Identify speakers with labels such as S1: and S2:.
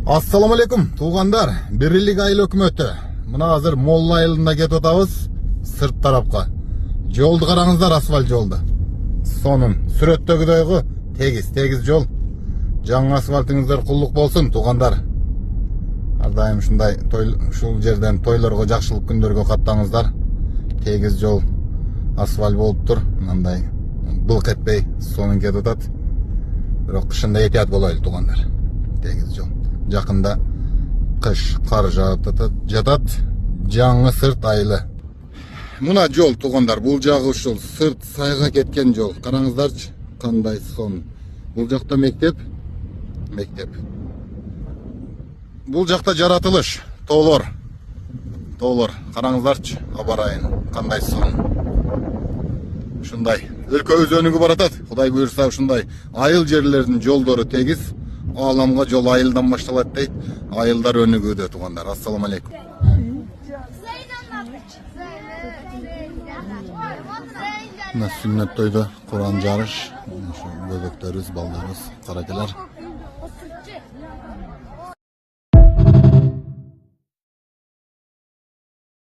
S1: Assalamu alaikum tuğandar. Birlik ayıl hökümeti. Mına hazır Molla ayılında ket otabız sırt tarafka. Joldu qarаңыздар, asfalt joldu. Sonun сүрөттөгүдөйгү tegiz jol. Жаңы асфальтыңыздар куллук болсун туғандар. Ар дайым ушундай ушул жерден тойлорго, жакшылык күндөргө каттаңыздар. Tegiz жол, асфальт болуптур. Мындай былк этпей сонун кетип атат. Бирок кышында этият болойлу туғандар. Tegiz жол. Жакында кыш кар жатат. Жаңы сырт айылы. Мына жол туғандар, бул жагы ушул сырт сайга кеткен жол. Караңыздарчы, кандай сон. Бул жакта мектеп. Бул жакта жаратылыш, тоолор. Караңыздарчы, абарайын, кандай сон. Ушундай өлкөбүз өнүгүп баратат. Кудай буйрса ушундай айыл жерлердин жолдору тегиз. Аламга жол айылдан башталат дейт. Айылдар өнүгүүдө туғандар. Ассаламу алейкум. Мына сүннөт тойдо Куран жарыш. Бөбөктөрүбүз, балдарыбыз, каракелер.